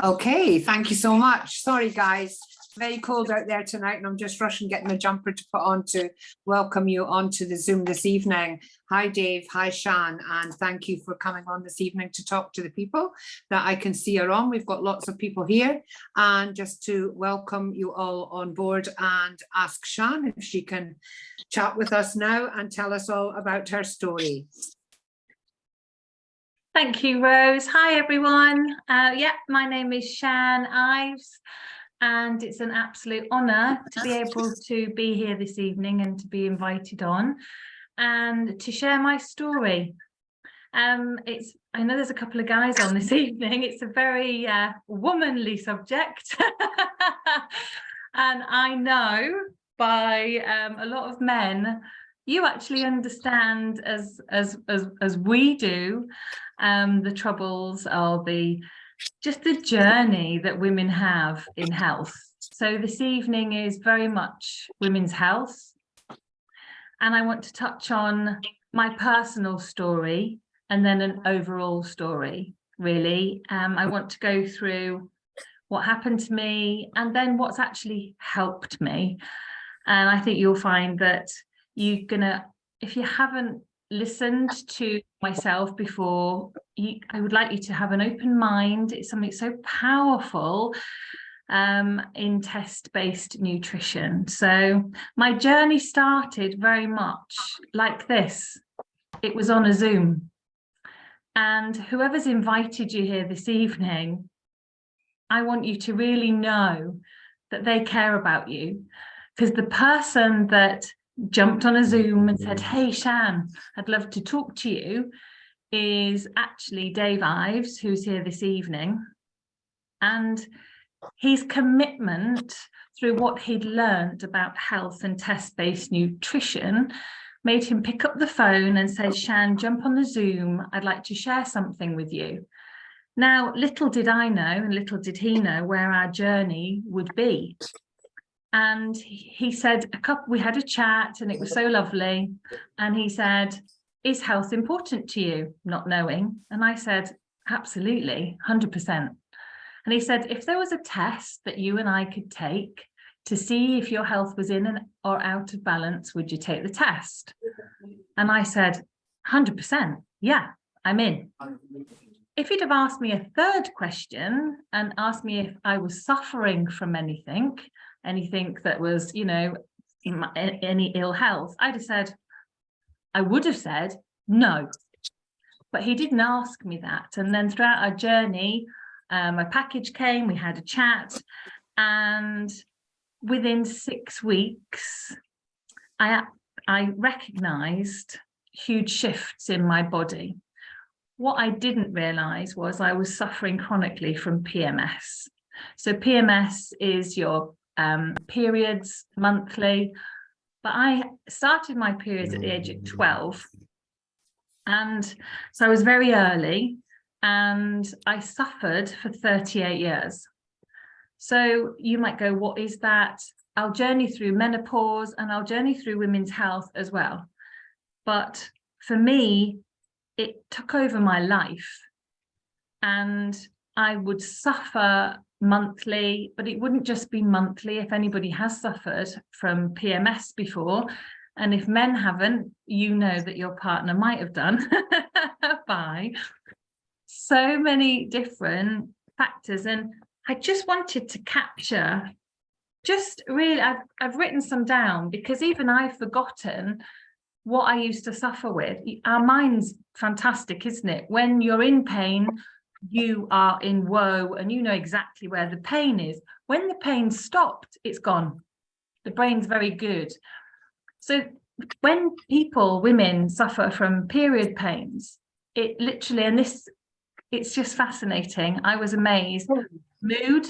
Okay, thank you so much. Sorry, guys. Very cold out there tonight, and I'm just rushing getting a jumper to put on to welcome you onto the Zoom this evening. Hi, Dave. Hi, Shan. And thank you for coming on this evening to talk to the people that I can see are on. We've got lots of people here. And just to welcome you all on board and ask Shan if she can chat with us now and tell us all about her story. Thank you, Rose. Hi, everyone. My name is Shan Ives, and it's an absolute honour to be able to be here this evening and to be invited on and to share my story. I know there's a couple of guys on this evening. It's a very womanly subject, and I know by a lot of men, you actually understand as we do the troubles or just the journey that women have in health. So this evening is very much women's health, and I want to touch on my personal story and then an overall story, really. I want to go through what happened to me and then what's actually helped me. And I think you'll find that if you haven't listened to myself before, I would like you to have an open mind. It's something so powerful in test-based nutrition. So my journey started very much like this. It was on a Zoom. And whoever's invited you here this evening, I want you to really know that they care about you, because the person that jumped on a Zoom and said, "Hey, Shan, I'd love to talk to you," is actually Dave Ives, who's here this evening. And his commitment through what he'd learned about health and test-based nutrition made him pick up the phone and say, "Shan, jump on the Zoom. I'd like to share something with you." Now, little did I know, and little did he know, where our journey would be. And he said, we had a chat and it was so lovely. And he said, "Is health important to you?" Not knowing. And I said, "Absolutely, 100%. And he said, "If there was a test that you and I could take to see if your health was in or out of balance, would you take the test?" And I said, 100%. Yeah, I'm in. If he'd have asked me a third question and asked me if I was suffering from anything that was, any ill health, I would have said no. But he didn't ask me that. And then throughout our journey, my package came, we had a chat, and within 6 weeks, I recognised huge shifts in my body. What I didn't realise was I was suffering chronically from PMS. So PMS is your periods monthly, but I started my periods at the age of 12, and so I was very early, and I suffered for 38 years. So you might go, what is that? I'll journey through menopause and I'll journey through women's health as well. But for me, it took over my life, and I would suffer monthly, but it wouldn't just be monthly. If anybody has suffered from PMS before, and if men haven't, you know that your partner might have done by so many different factors. And I just wanted to capture, I've written some down, because even I've forgotten what I used to suffer with. Our mind's fantastic, isn't it? When you're in pain, you are in woe and you know exactly where the pain is. When the pain stopped, it's gone. The brain's very good. So when women suffer from period pains, it literally, it's just fascinating. I was amazed. Mood,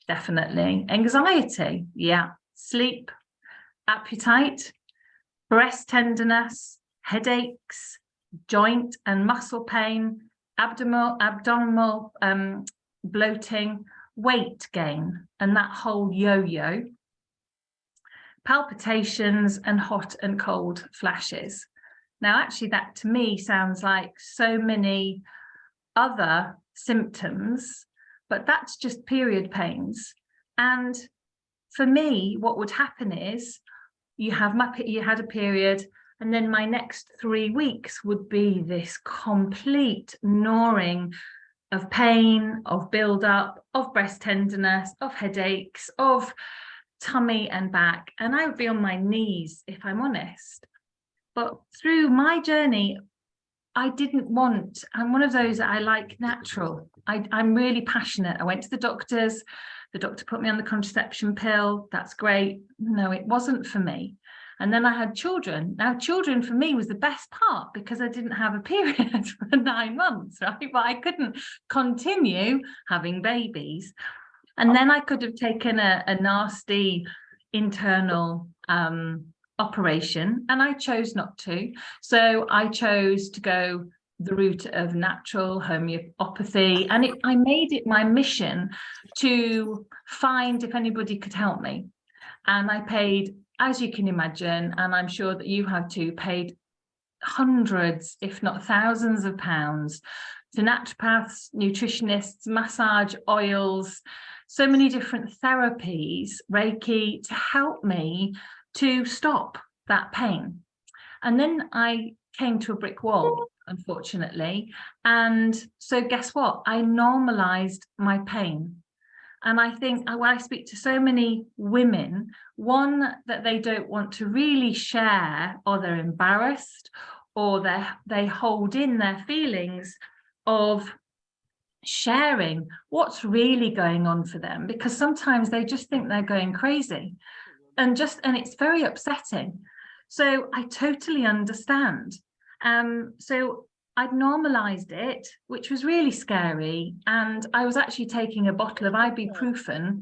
definitely. Anxiety, yeah. Sleep, appetite, breast tenderness, headaches, joint and muscle pain, abdominal bloating, weight gain, and that whole yo-yo, palpitations, and hot and cold flashes. Now, actually, that to me sounds like so many other symptoms, but that's just period pains. And for me, what would happen is you had a period, and then my next 3 weeks would be this complete gnawing of pain, of build-up, of breast tenderness, of headaches, of tummy and back. And I would be on my knees, if I'm honest. But through my journey, I'm one of those that I like natural. I'm really passionate. I went to the doctor put me on the contraception pill. That's great. No, it wasn't for me. And then I had children. Now, children for me was the best part because I didn't have a period for 9 months, right? But I couldn't continue having babies. And then I could have taken a nasty internal operation, and I chose not to. So I chose to go the route of natural homeopathy, and I made it my mission to find if anybody could help me. And I paid, as you can imagine, and I'm sure that you have too, paid hundreds, if not thousands of pounds to naturopaths, nutritionists, massage oils, so many different therapies, Reiki, to help me to stop that pain. And then I came to a brick wall, unfortunately. And so guess what? I normalized my pain. And I think when I speak to so many women, one, that they don't want to really share, or they're embarrassed, or they hold in their feelings of sharing what's really going on for them, because sometimes they just think they're going crazy, and it's very upsetting. So I totally understand. So I'd normalized it, which was really scary. And I was actually taking a bottle of ibuprofen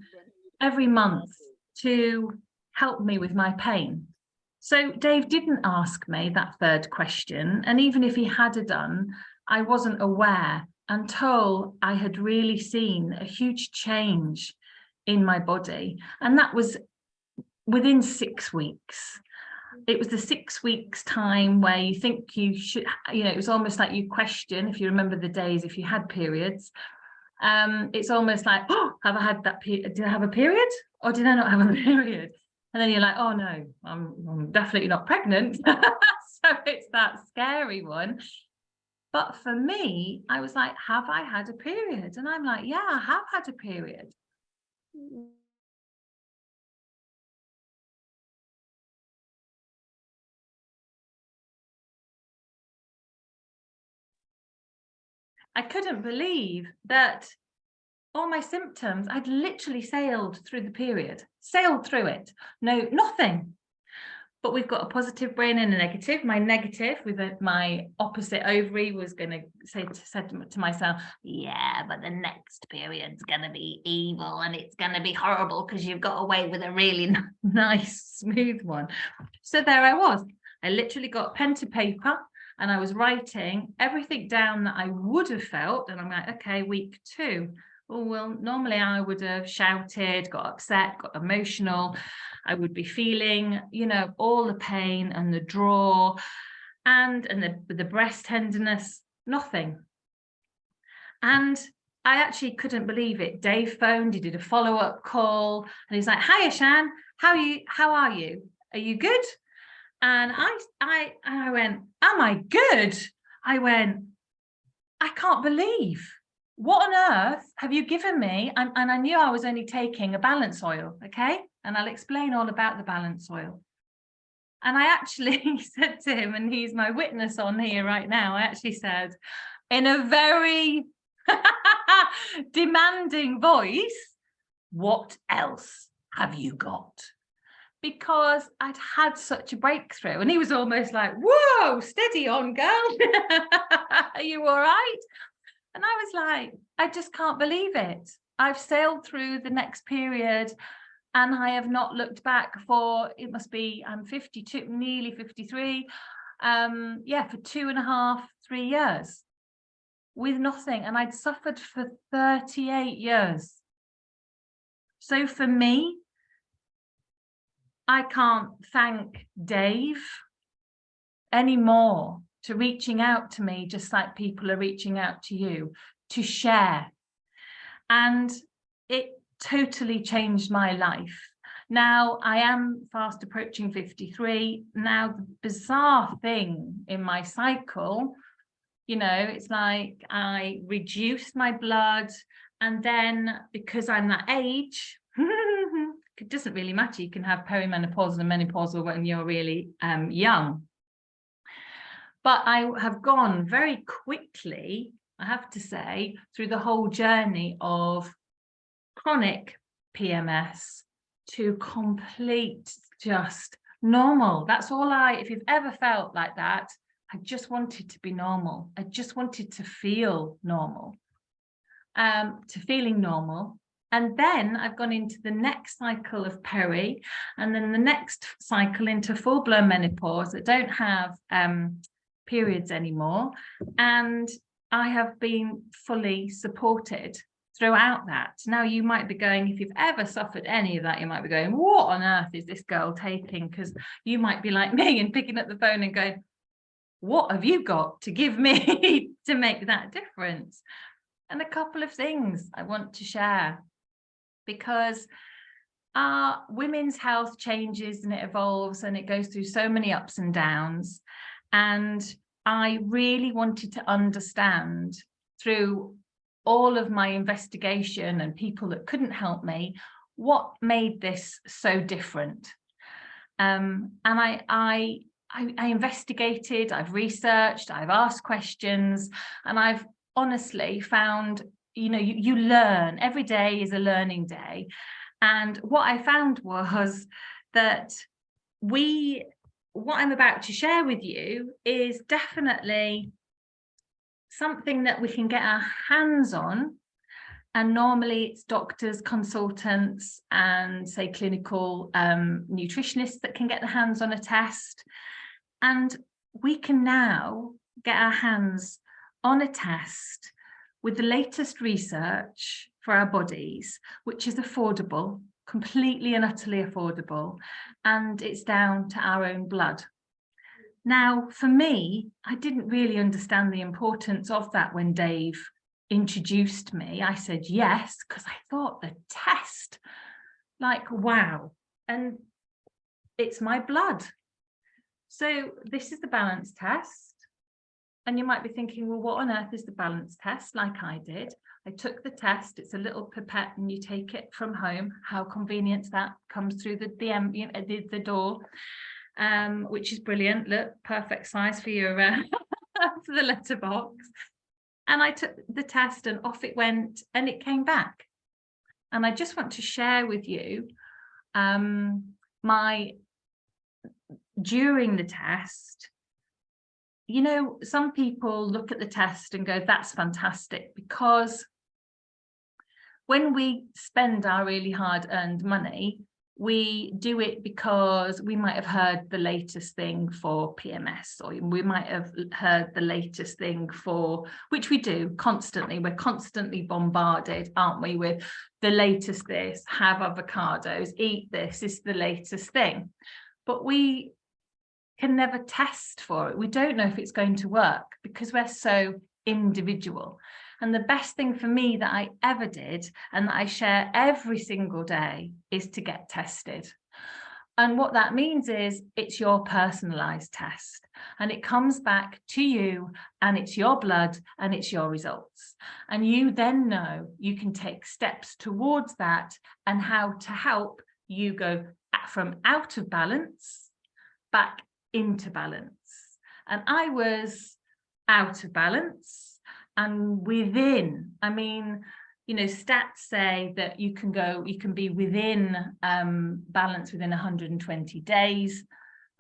every month to help me with my pain. So Dave didn't ask me that third question. And even if he had done, I wasn't aware until I had really seen a huge change in my body. And that was within 6 weeks. It was the 6 weeks time where you think you should, it was almost like you question, if you remember the days, if you had periods, it's almost like, oh, have I had that period? Did I have a period, or did I not have a period? And then you're like, oh no, I'm definitely not pregnant. So it's that scary one. But for me, I was like, have I had a period? And I'm like, yeah, I have had a period. I couldn't believe that all my symptoms, I'd literally sailed through the period, sailed through it. No, nothing. But we've got a positive brain and a negative. My negative, with my opposite ovary, was going to said to myself, yeah, but the next period's going to be evil and it's going to be horrible because you've got away with a really nice, smooth one. So there I was. I literally got pen to paper and I was writing everything down that I would have felt. And I'm like, okay, week 2. Oh, well, normally I would have shouted, got upset, got emotional. I would be feeling, all the pain and the draw and the breast tenderness, nothing. And I actually couldn't believe it. Dave phoned, he did a follow-up call, and he's like, hiya, Shan, how are you? Are you good? And I went, am I good? I went, I can't believe. What on earth have you given me? And I knew I was only taking a balance oil, okay? And I'll explain all about the balance oil. And I actually said to him, and he's my witness on here right now, I actually said, in a very demanding voice, what else have you got? Because I'd had such a breakthrough. And he was almost like, whoa, steady on, girl. Are you all right? And I was like, I just can't believe it. I've sailed through the next period and I have not looked back for, it must be, I'm 52, nearly 53. For 2.5, 3 years with nothing. And I'd suffered for 38 years. So for me, I can't thank Dave anymore to reaching out to me, just like people are reaching out to you, to share. And it totally changed my life. Now I am fast approaching 53. Now the bizarre thing in my cycle, you know, it's like I reduced my blood, and then because I'm that age, it doesn't really matter. You can have perimenopausal and menopausal when you're really young. But I have gone very quickly, I have to say, through the whole journey of chronic PMS to complete just normal. That's all if you've ever felt like that, I just wanted to be normal. I just wanted to feel normal, to feeling normal. And then I've gone into the next cycle of peri, and then the next cycle into full-blown menopause that don't have periods anymore. And I have been fully supported throughout that. Now you might be going, if you've ever suffered any of that, you might be going, what on earth is this girl taking? Because you might be like me and picking up the phone and going, what have you got to give me to make that difference? And a couple of things I want to share, because women's health changes and it evolves and it goes through so many ups and downs. And I really wanted to understand through all of my investigation and people that couldn't help me, what made this so different. And I investigated, I've researched, I've asked questions, and I've honestly found, you know, you learn. Every day is a learning day. And what I found was that what I'm about to share with you is definitely something that we can get our hands on. And normally it's doctors, consultants, and say clinical nutritionists that can get their hands on a test. And we can now get our hands on a test with the latest research for our bodies, which is affordable, completely and utterly affordable, and it's down to our own blood. Now, for me, I didn't really understand the importance of that when Dave introduced me. I said yes, because I thought the test, like, wow, and it's my blood. So this is the balance test. And you might be thinking, well, what on earth is the balance test? Like I did. I took the test. It's a little pipette and you take it from home. How convenient that comes through the door, which is brilliant. Look, perfect size for your for the letterbox. And I took the test and off it went, and it came back. And I just want to share with you during the test. You know, some people look at the test and go, that's fantastic, because when we spend our really hard-earned money, we do it because we might have heard the latest thing for PMS, or we might have heard the latest thing for, which we do constantly. We're constantly bombarded, aren't we, with the latest this, have avocados, eat this is the latest thing. But we can never test for it. We don't know if it's going to work because we're so individual. And the best thing for me that I ever did, and that I share every single day, is to get tested. And what that means is it's your personalized test, and it comes back to you, and it's your blood and it's your results. And you then know you can take steps towards that and how to help you go from out of balance back into balance. And I was out of balance. And within, I mean, you know, stats say that you can be within balance within 120 days.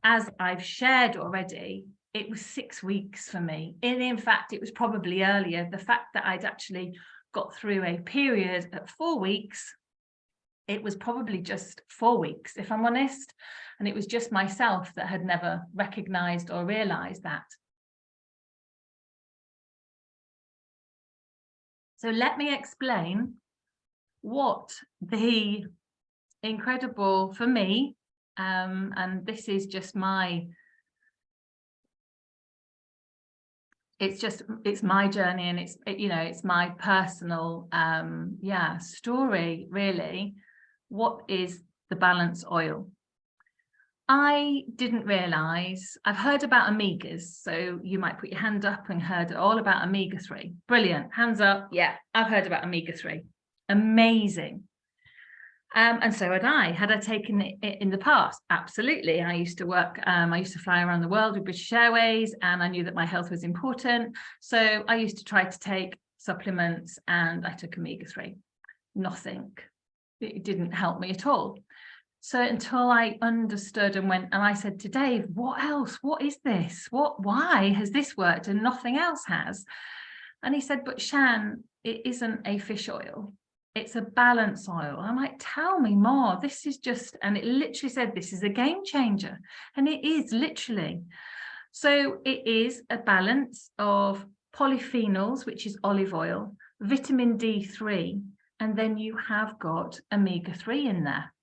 As I've shared already, it was 6 weeks for me. And in fact, it was probably earlier. The fact that I'd actually got through a period at 4 weeks, it was probably just 4 weeks, if I'm honest. And it was just myself that had never recognized or realized that. So let me explain what the incredible, for me, and this is just my it's my journey, and it's my personal story, really. What is the balance oil? I didn't realize, I've heard about omegas, so you might put your hand up and heard all about omega-3. Brilliant, hands up. Yeah, I've heard about omega-3. Amazing. And so had I. Had I taken it in the past? Absolutely. I used to fly around the world with British Airways, and I knew that my health was important. So I used to try to take supplements, and I took omega-3. Nothing. It didn't help me at all. So until I understood and I said to Dave, what else? What is this? Why has this worked and nothing else has? And he said, but Shan, it isn't a fish oil. It's a balance oil. I'm like, tell me more. This is just, and it literally said, this is a game changer. And it is literally. So it is a balance of polyphenols, which is olive oil, vitamin D3, and then you have got omega-3 in there,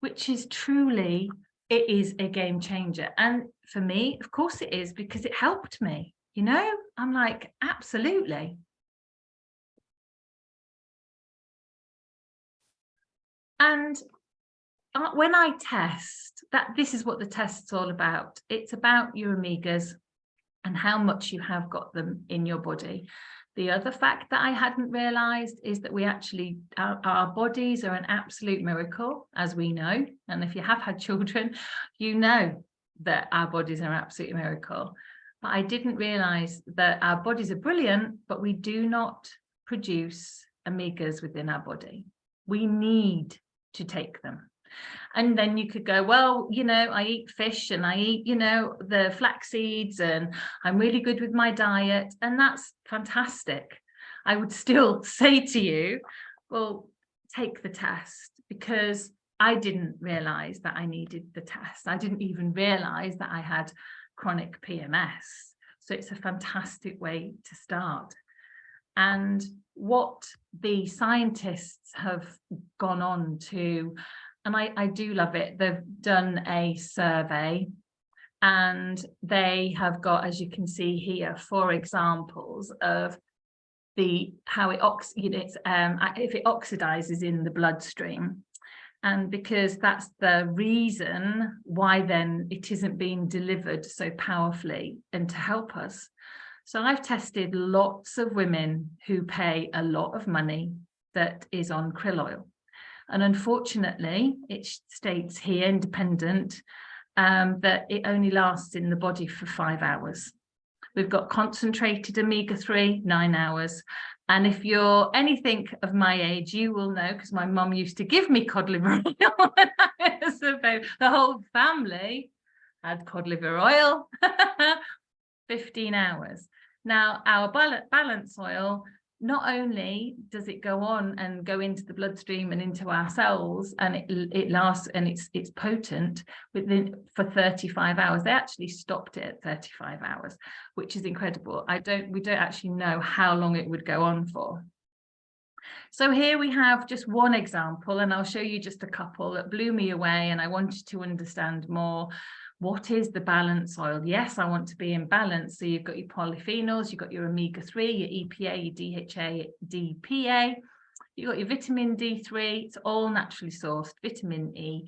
which is truly, it is a game changer. And for me, of course it is, because it helped me, I'm like, absolutely. And when I test, this is what the test's all about. It's about your omegas and how much you have got them in your body. The other fact that I hadn't realized is that we actually, our bodies are an absolute miracle, as we know. And if you have had children, you know that our bodies are an absolute miracle. But I didn't realize that our bodies are brilliant, but we do not produce omegas within our body. We need to take them. And then you could go, well, I eat fish and I eat, the flax seeds, and I'm really good with my diet. And that's fantastic. I would still say to you, well, take the test, because I didn't realize that I needed the test. I didn't even realize that I had chronic PMS. So it's a fantastic way to start. And what the scientists have gone on to, and I do love it, they've done a survey, and they have got, as you can see here, 4 examples of how it if it oxidizes in the bloodstream. And because that's the reason why then it isn't being delivered so powerfully and to help us. So I've tested lots of women who pay a lot of money that is on krill oil. And unfortunately, it states here, independent, that it only lasts in the body for 5 hours. We've got concentrated omega-3, 9 hours. And if you're anything of my age, you will know, because my mum used to give me cod liver oil when I was a baby. The whole family had cod liver oil, 15 hours. Now, our balance oil, not only does it go on and go into the bloodstream and into our cells, and it lasts, and it's potent for 35 hours. They actually stopped it at 35 hours, which is incredible. We don't actually know how long it would go on for. So here we have just one example, and I'll show you just a couple that blew me away, and I wanted to understand more. What is the balance oil? Yes, I want to be in balance. So you've got your polyphenols, you've got your omega-3, your EPA, your DHA, DPA, you've got your vitamin D3, it's all naturally sourced, vitamin E.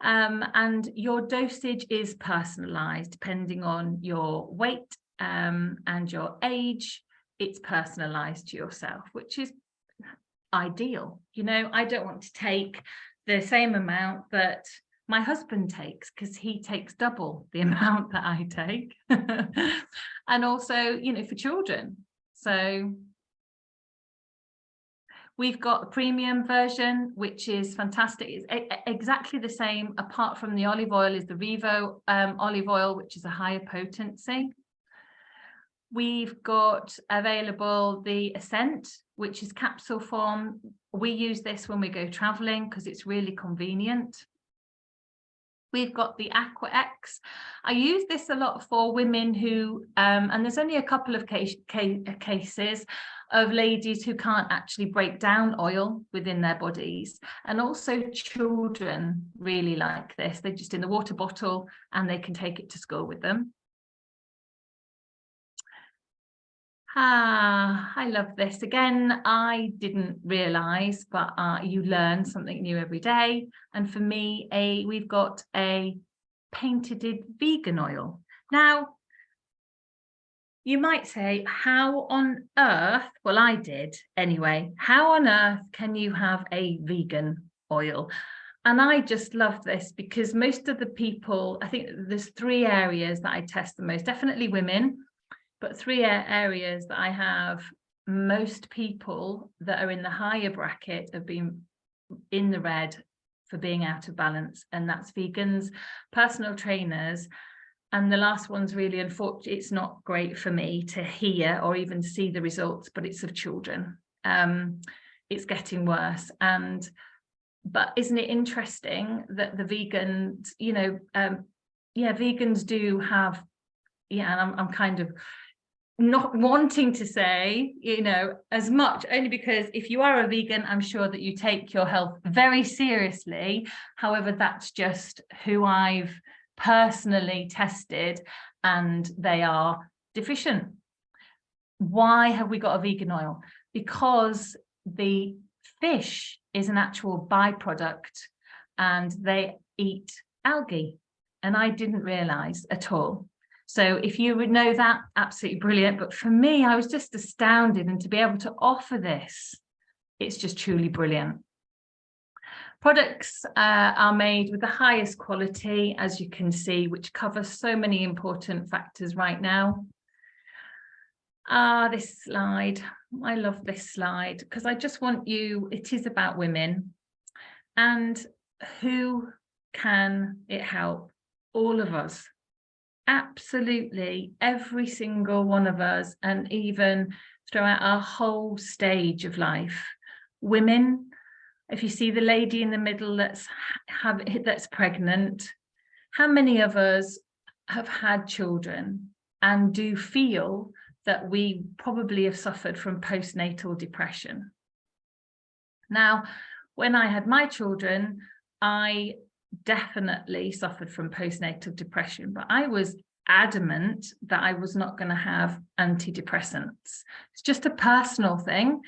And your dosage is personalized depending on your weight and your age. It's personalized to yourself, which is ideal. I don't want to take the same amount that my husband takes, because he takes double the amount that I take. And also, for children. So we've got a premium version, which is fantastic. It's exactly the same, apart from the olive oil is the Revo olive oil, which is a higher potency. We've got available the Ascent, which is capsule form. We use this when we go traveling because it's really convenient. We've got the Aqua X. I use this a lot for women who, and there's only a couple of cases of ladies who can't actually break down oil within their bodies. And also children really like this. They're just in the water bottle and they can take it to school with them. I love this. Again, I didn't realize, but you learn something new every day. And for me, we've got a patented vegan oil. Now, you might say, how on earth, well, I did anyway, how on earth can you have a vegan oil? And I just love this because most of the people, I think there's 3 areas that I test the most, definitely women, but 3 areas that I have most people that are in the higher bracket have been in the red for being out of balance, and that's vegans, personal trainers, and the last one's really unfortunate. It's not great for me to hear or even see the results, but it's of children. It's getting worse. But isn't it interesting that the vegans, you know, vegans do have, and I'm kind of not wanting to say, you know, as much, only because if you are a vegan, I'm sure that you take your health very seriously. However, that's just who I've personally tested, and they are deficient. Why have we got a vegan oil? Because the fish is an actual byproduct and they eat algae, and I didn't realize at all. So if you would know that, absolutely brilliant. But for me, I was just astounded, and to be able to offer this, it's just truly brilliant. Products are made with the highest quality, as you can see, which covers so many important factors right now. This slide, I love this slide because I just want you, it is about women, and who can it help? All of us. Absolutely, every single one of us, and even throughout our whole stage of life. Women, if you see the lady in the middle that's pregnant, how many of us have had children and do feel that we probably have suffered from postnatal depression? Now, when I had my children, I definitely suffered from postnatal depression, but I was adamant that I was not going to have antidepressants. It's just a personal thing,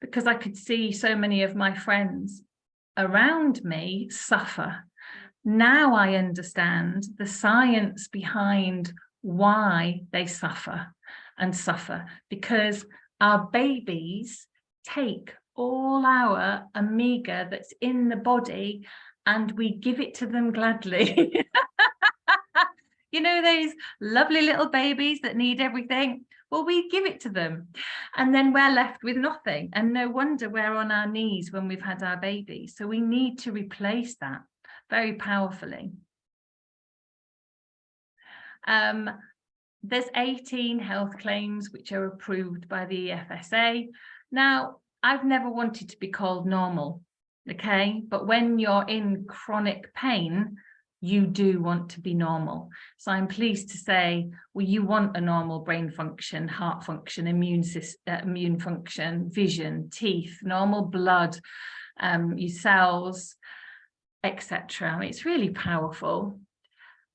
because I could see so many of my friends around me suffer. Now I understand the science behind why they suffer, because our babies take all our omega that's in the body and we give it to them gladly. You know, those lovely little babies that need everything? Well, we give it to them, and then we're left with nothing. And no wonder we're on our knees when we've had our baby. So we need to replace that very powerfully. There's 18 health claims which are approved by the FSA. Now, I've never wanted to be called normal, okay? But when you're in chronic pain, you do want to be normal. So I'm pleased to say, well, you want a normal brain function, heart function, immune function, vision, teeth, normal blood, your cells, etc. It's really powerful.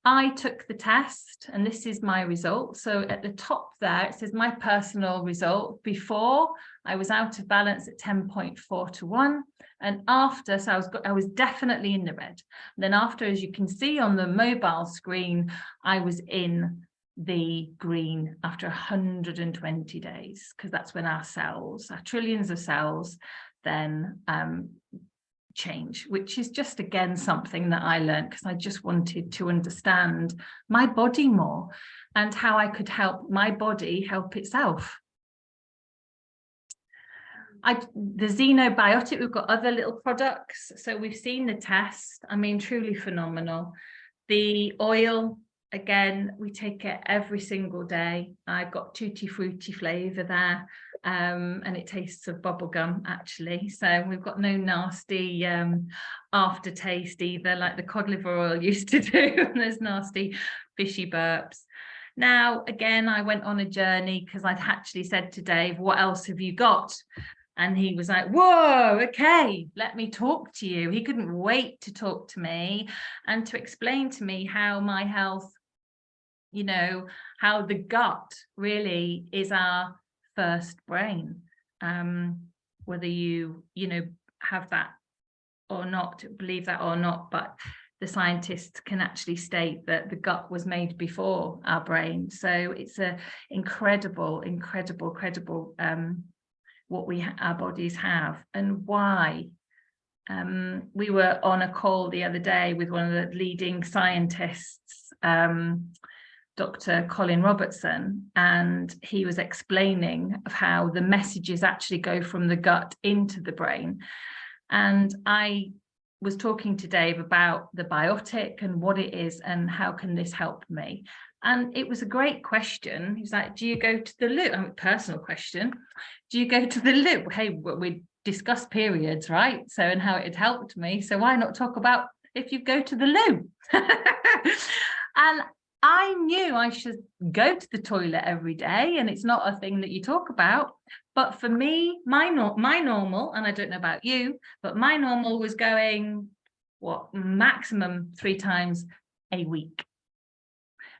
I took the test, and this is my result. So at the top there, it says my personal result. Before, I was out of balance at 10.4 to 1. And after, so I was definitely in the red. And then after, as you can see on the mobile screen, I was in the green after 120 days, because that's when our cells, our trillions of cells, then change, which is just, again, something that I learned because I just wanted to understand my body more and how I could help my body help itself. The xenobiotic, we've got other little products. So we've seen the test. I mean, truly phenomenal. The oil, again, we take it every single day. I've got tutti frutti flavour there, and it tastes of bubblegum, actually. So we've got no nasty aftertaste either, like the cod liver oil used to do. There's nasty fishy burps. Now, again, I went on a journey because I'd actually said to Dave, what else have you got? And he was like, whoa, okay, let me talk to you. He couldn't wait to talk to me and to explain to me how my health, you know, how the gut really is our first brain. Whether you have that or not, believe that or not, but the scientists can actually state that the gut was made before our brain. So it's a incredible what our bodies have, and why. We were on a call the other day with one of the leading scientists, Dr. Colin Robertson, and he was explaining of how the messages actually go from the gut into the brain. And I was talking to Dave about the biotic and what it is and how can this help me. And it was a great question. He was like, do you go to the loo? I mean, personal question. Do you go to the loo? Hey, we discussed periods, right? So, and how it had helped me. So why not talk about if you go to the loo? And I knew I should go to the toilet every day, and it's not a thing that you talk about. But for me, my normal, and I don't know about you, but my normal was going, what, maximum 3 times a week.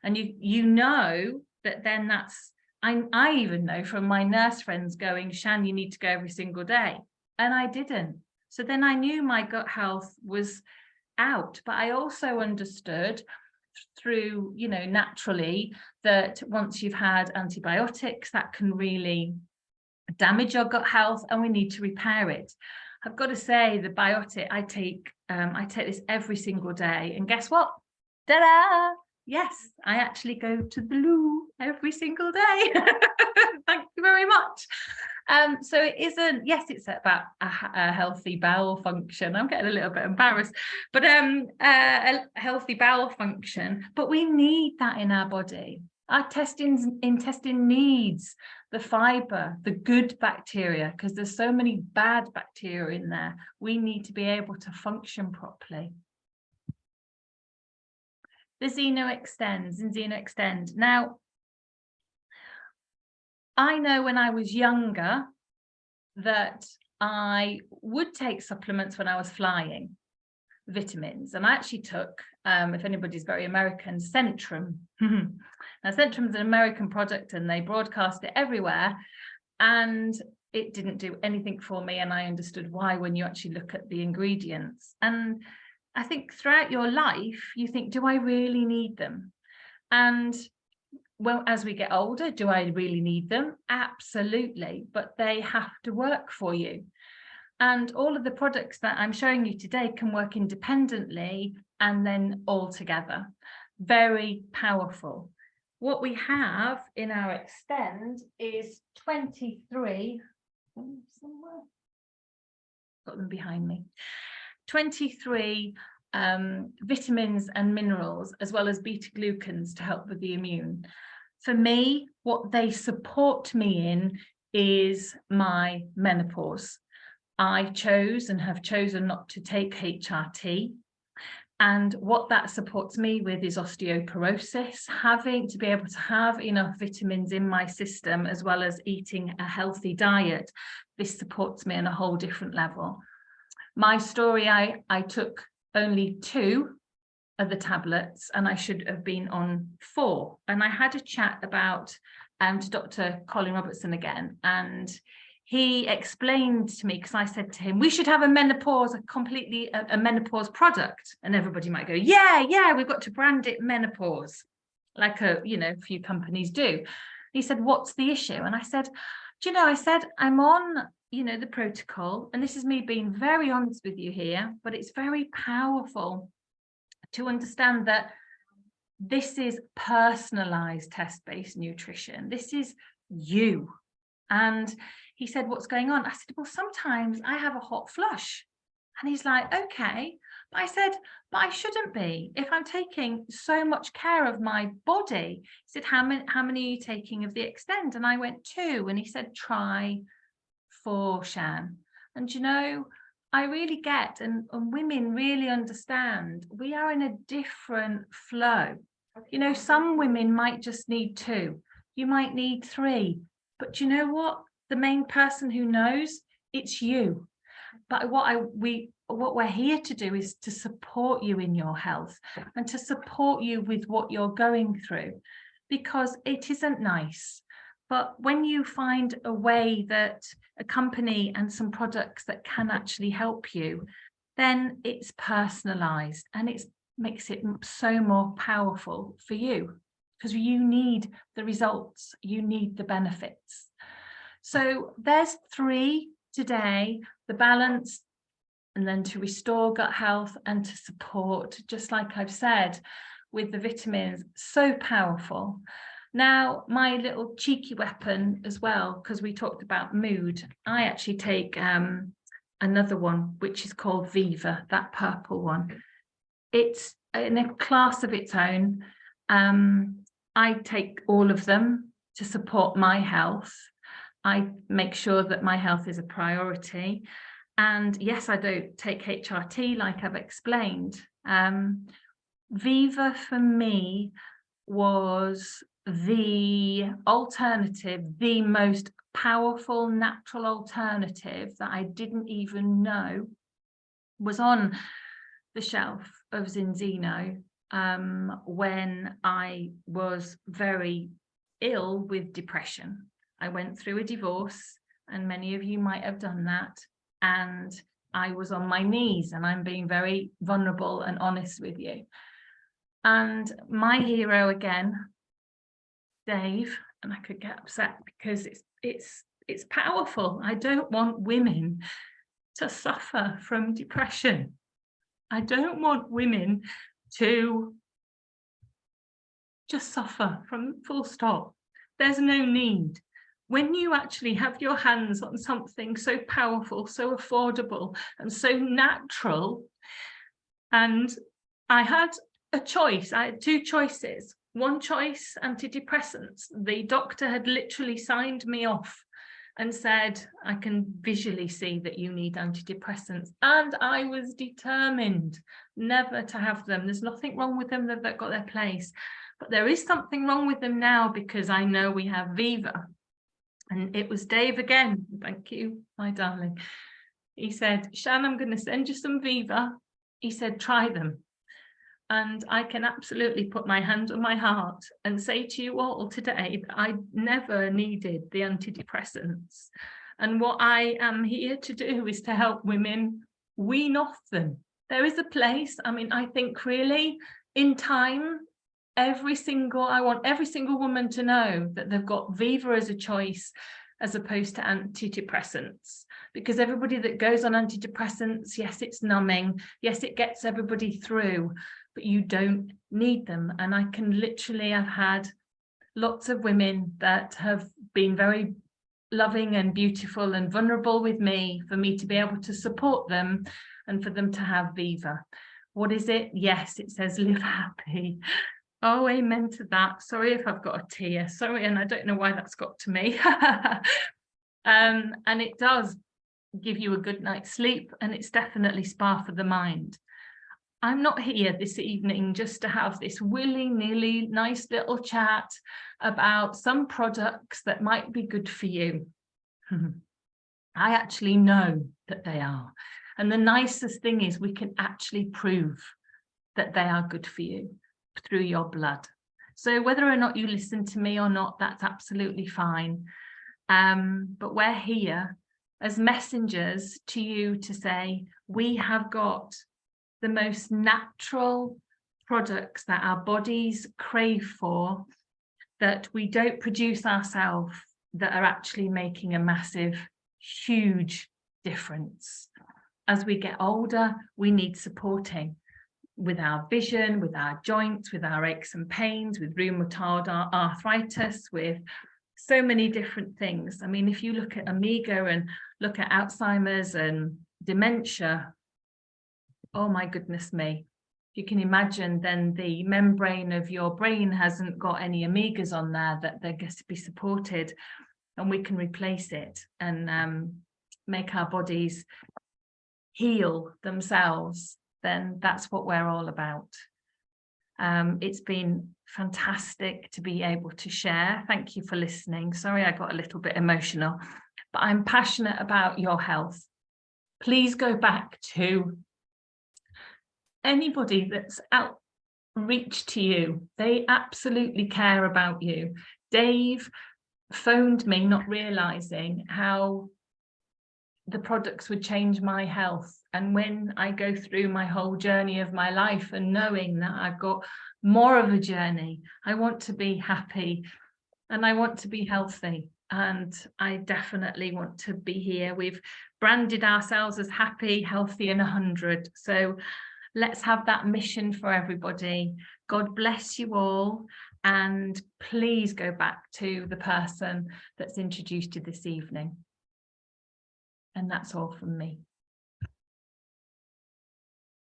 And you know that then that's, I even know from my nurse friends going, Shan, you need to go every single day. And I didn't. So then I knew my gut health was out, but I also understood through, naturally, that once you've had antibiotics, that can really damage your gut health, and we need to repair it. I've got to say, the biotic I take this every single day, and guess what? Ta-da! Yes, I actually go to the loo every single day. Thank you very much. So it isn't, yes, it's about a healthy bowel function. I'm getting a little bit embarrassed, but a healthy bowel function, but we need that in our body. Our intestine needs the fiber, the good bacteria, because there's so many bad bacteria in there. We need to be able to function properly. The xenoextend. Now, I know when I was younger that I would take supplements when I was flying, vitamins, and I actually took, if anybody's very American, Centrum. Now, Centrum is an American product, and they broadcast it everywhere, and it didn't do anything for me, and I understood why when you actually look at the ingredients. And I think throughout your life, you think, do I really need them? And well, as we get older, do I really need them? Absolutely, but they have to work for you. And all of the products that I'm showing you today can work independently and then all together. Very powerful. What we have in our Extend is 23, somewhere, got them behind me, 23 vitamins and minerals, as well as beta glucans to help with the immune. For me, what they support me in is my menopause. I chose and have chosen not to take HRT. And what that supports me with is osteoporosis, having to be able to have enough vitamins in my system, as well as eating a healthy diet. This supports me on a whole different level. My story, I took only 2 of the tablets, and I should have been on 4. And I had a chat about to Dr. Colin Robertson again, and he explained to me, because I said to him, we should have a menopause product. And everybody might go, yeah, we've got to brand it menopause, like a few companies do. He said, what's the issue? And I said, I'm on the protocol, and this is me being very honest with you here, but it's very powerful to understand that this is personalized test-based nutrition. This is you. And he said, what's going on? I said, well, sometimes I have a hot flush. And he's like, okay. But I said, but I shouldn't be if I'm taking so much care of my body. He said, how many are you taking of the Extend? And I went 2. And he said, try 4, Shan. And I really get, and women really understand, we are in a different flow. Some women might just need 2. You might need 3. But you know what? The main person who knows, it's you. But what we're here to do is to support you in your health and to support you with what you're going through, because it isn't nice. But when you find a way that a company and some products that can actually help you, then it's personalized, and it makes it so more powerful for you, because you need the results, you need the benefits. So there's 3 today: the balance, and then to restore gut health and to support, just like I've said, with the vitamins, so powerful. Now, my little cheeky weapon as well, because we talked about mood, I actually take another one, which is called Viva, that purple one. It's in a class of its own. I take all of them to support my health. I make sure that my health is a priority. And yes, I don't take HRT like I've explained. Viva for me was the alternative, the most powerful natural alternative that I didn't even know was on the shelf of Zinzino when I was very ill with depression. I went through a divorce, and many of you might have done that, and I was on my knees, and I'm being very vulnerable and honest with you. And my hero again, Dave, and I could get upset because it's powerful. I don't want women to suffer from depression. I don't want women to just suffer from full stop. There's no need. When you actually have your hands on something so powerful, so affordable, and so natural, and I had a choice. I had 2 choices. One choice, antidepressants. The doctor had literally signed me off and said, I can visually see that you need antidepressants. And I was determined never to have them. There's nothing wrong with them, they've got their place. But there is something wrong with them now, because I know we have Viva. And it was Dave again. Thank you, my darling. He said, Shan, I'm going to send you some Viva. He said, try them. And I can absolutely put my hand on my heart and say to you all today that I never needed the antidepressants. And what I am here to do is to help women wean off them. There is a place, I mean, I think really in time, I want every single woman to know that they've got Viva as a choice as opposed to antidepressants. Because everybody that goes on antidepressants, yes, it's numbing, yes, it gets everybody through, but you don't need them. And I can literally have had lots of women that have been very loving and beautiful and vulnerable with me, for me to be able to support them and for them to have Viva. What is it? Yes, it says live happy. Oh, amen to that. Sorry if I've got a tear. Sorry, and I don't know why that's got to me. And it does give you a good night's sleep, and it's definitely spa for the mind. I'm not here this evening just to have this willy-nilly nice little chat about some products that might be good for you. I actually know that they are. And the nicest thing is we can actually prove that they are good for you through your blood. So whether or not you listen to me or not, that's absolutely fine. But we're here as messengers to you to say, we have got the most natural products that our bodies crave for, that we don't produce ourselves, that are actually making a massive, huge difference. As we get older, we need supporting with our vision, with our joints, with our aches and pains, with rheumatoid arthritis, with so many different things. I mean, if you look at Amiga and look at Alzheimer's and dementia, oh my goodness me. You can imagine then the membrane of your brain hasn't got any Amigas on there that they're going to be supported, and we can replace it and make our bodies heal themselves. Then that's what we're all about. It's been fantastic to be able to share. Thank you for listening. Sorry, I got a little bit emotional, but I'm passionate about your health. Please go back to anybody that's outreach to you. They absolutely care about you. Dave phoned me, not realizing how the products would change my health. And when I go through my whole journey of my life and knowing that I've got more of a journey, I want to be happy and I want to be healthy. And I definitely want to be here. We've branded ourselves as happy, healthy, and 100. So let's have that mission for everybody. God bless you all. And please go back to the person that's introduced you this evening. And that's all from me.